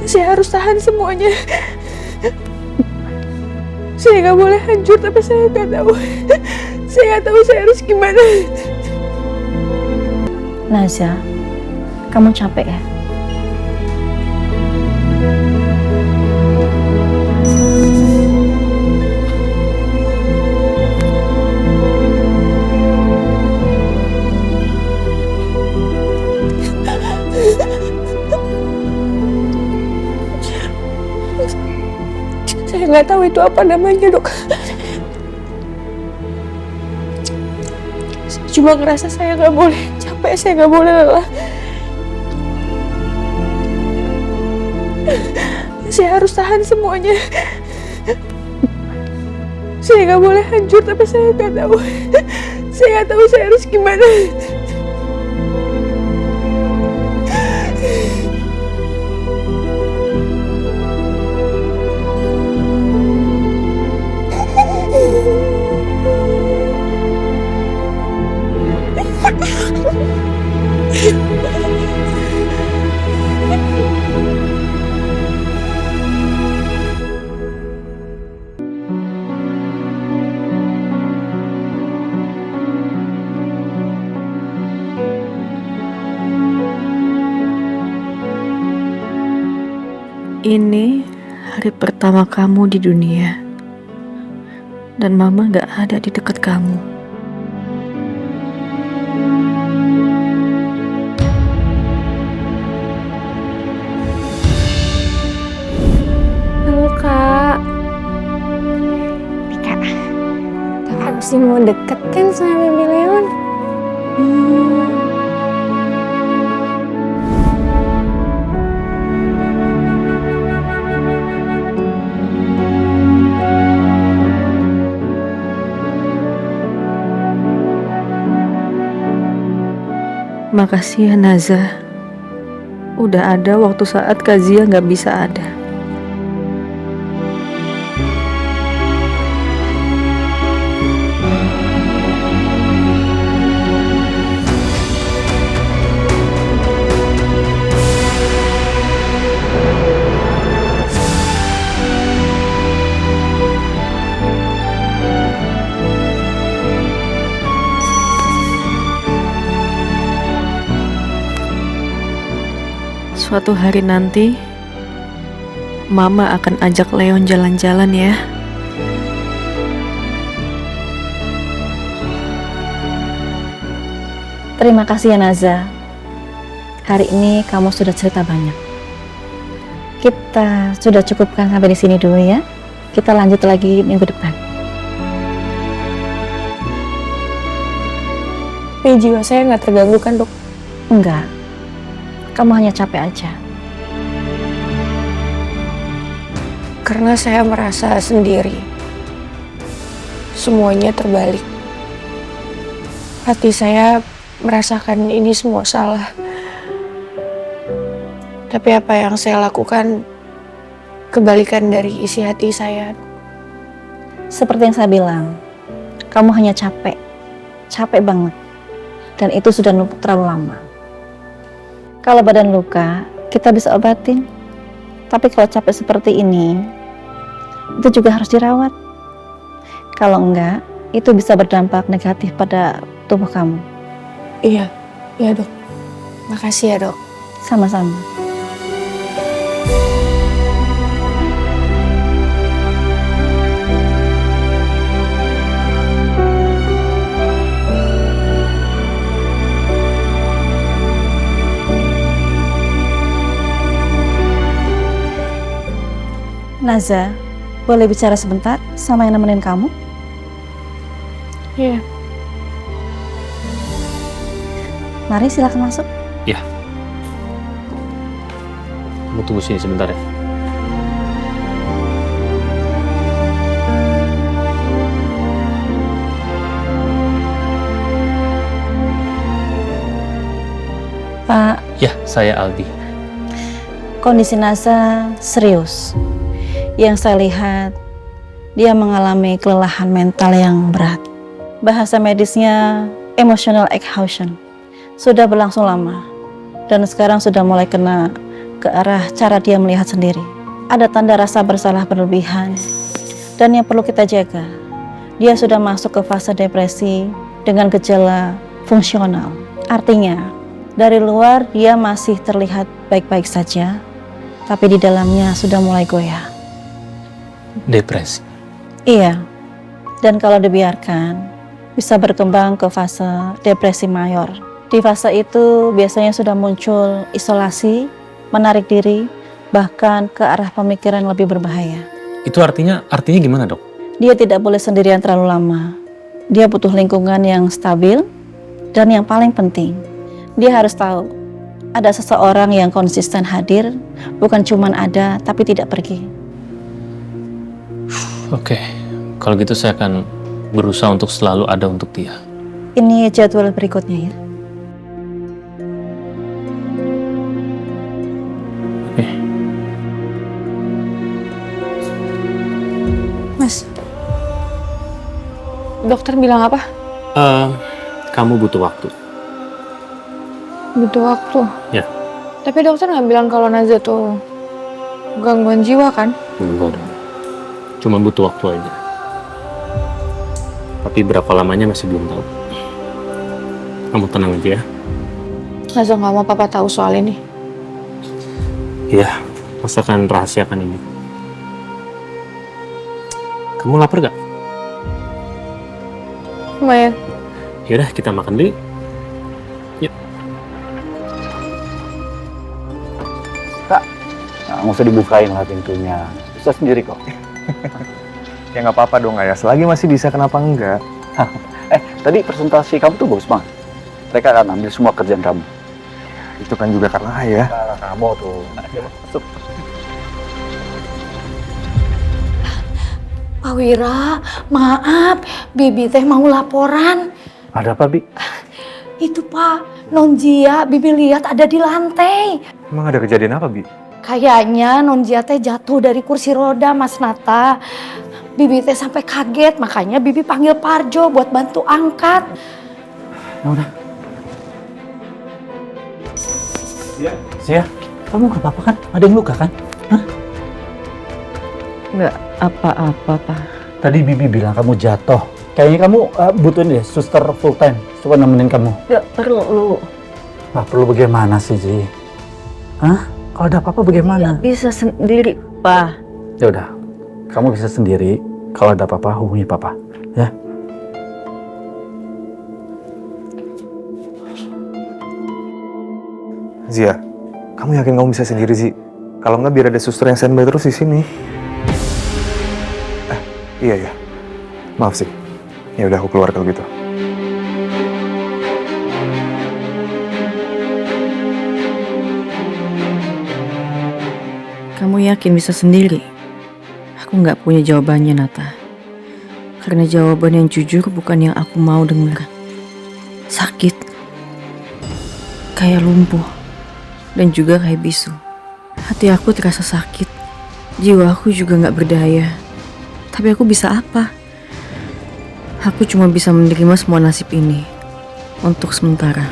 Saya harus tahan semuanya. Saya nggak boleh hancur, tapi saya nggak tahu. Saya nggak tahu saya harus gimana. Naza, kamu capek ya? Saya nggak tahu itu apa namanya, Dok. Saya cuma ngerasa saya nggak boleh capek, saya nggak boleh lelah. Saya harus tahan semuanya. Saya nggak boleh hancur, tapi saya nggak tahu. Saya nggak tahu saya harus gimana. Ini hari pertama kamu di dunia, dan mama gak ada di dekat kamu. Halo, Kak. Kak, Kakak masih mau deket kan sama Baby Leon? Makasih ya Naza, udah ada waktu saat Kazia gak bisa ada. Suatu hari nanti, Mama akan ajak Leon jalan-jalan ya. Terima kasih ya Naza. Hari ini kamu sudah cerita banyak. Kita sudah cukupkan sampai di sini dulu ya. Kita lanjut lagi minggu depan. Tapi jiwa saya nggak terganggu kan, Dok? Enggak. Kamu hanya capek aja. Karena saya merasa sendiri. Semuanya terbalik. Hati saya merasakan ini semua salah. Tapi apa yang saya lakukan kebalikan dari isi hati saya. Seperti yang saya bilang, kamu hanya capek. Capek banget. Dan itu sudah numpuk terlalu lama. Kalau badan luka, kita bisa obatin. Tapi kalau capek seperti ini, itu juga harus dirawat. Kalau enggak, itu bisa berdampak negatif pada tubuh kamu. Iya, iya, Dok. Makasih ya, Dok. Sama-sama. Naza, boleh bicara sebentar sama yang nemenin kamu? Iya. Mari silakan masuk. Ya. Kamu tunggu sini sebentar ya. Pak, Ya, saya Aldi. kondisi Naza serius. Yang saya lihat, dia mengalami kelelahan mental yang berat. Bahasa medisnya emotional exhaustion. Sudah berlangsung lama. Dan sekarang sudah mulai kena ke arah cara dia melihat sendiri. Ada tanda rasa bersalah berlebihan. Dan yang perlu kita jaga, dia sudah masuk ke fase depresi dengan gejala fungsional. Artinya, dari luar dia masih terlihat baik-baik saja, tapi di dalamnya sudah mulai goyah. Depresi. Iya, dan kalau dibiarkan, bisa berkembang ke fase depresi mayor. Di fase itu biasanya sudah muncul isolasi, menarik diri, bahkan ke arah pemikiran lebih berbahaya. Itu artinya gimana, Dok? Dia tidak boleh sendirian terlalu lama. Dia butuh lingkungan yang stabil, dan yang paling penting, dia harus tahu ada seseorang yang konsisten hadir, bukan cuma ada tapi tidak pergi. Oke, kalau gitu saya akan berusaha untuk selalu ada untuk dia. Ini jadwal berikutnya ya. Oke. Mas, dokter bilang apa? Kamu butuh waktu. Butuh waktu. Ya. Tapi dokter nggak bilang kalau Nazia tuh gangguan jiwa kan? Enggak dong. Cuma butuh waktu aja. Tapi berapa lamanya masih belum tahu. Kamu tenang aja ya. Nazia nggak mau papa tahu soal ini. Iya, masakan rahasiakan ini. Kamu lapar gak? Lumayan. Yaudah, kita makan dulu. Yuk. Nah, nggak usah dibukain lah pintunya. Bisa sendiri kok. Ya nggak apa-apa dong Ayah, selagi masih bisa kenapa enggak? Tadi presentasi kamu tuh bagus banget. Mereka akan ambil semua kerjaan kamu. Itu kan juga karena Ayah. Kamu tuh. Masuk. Pak Wira, maaf, Bibi teh mau laporan. Ada apa, Bi? Itu Pak, Nonjia, Bibi lihat ada di lantai. Emang ada kejadian apa, Bi? Kayaknya Nonjia teh jatuh dari kursi roda, Mas Nata. Bibi teh sampai kaget, makanya Bibi panggil Parjo buat bantu angkat. Ya udah. Sia, kamu gak apa-apa kan? Ada yang luka kan? Hah? Nggak apa-apa, Pak. Tadi Bibi bilang kamu jatuh. Kayaknya kamu butuhin deh suster full time supaya nemenin kamu. Nggak perlu. Wah, perlu bagaimana sih, Ji? Hah? Kalau ada apa-apa bagaimana? Bisa sendiri, Pak. Ya udah, kamu bisa sendiri. Kalau ada apa-apa hubungi Papa, ya. Zia, kamu yakin kamu bisa sendiri sih? Kalau nggak biar ada suster yang standby terus di sini. Iya. Maaf sih. Ya udah aku keluar kalau gitu. Kamu yakin bisa sendiri? Aku nggak punya jawabannya, Nata. Karena jawaban yang jujur bukan yang aku mau dengar. Sakit. Kayak lumpuh. Dan juga kayak bisu. Hati aku terasa sakit. Jiwa aku juga nggak berdaya. Tapi aku bisa apa? Aku cuma bisa menerima semua nasib ini. Untuk sementara.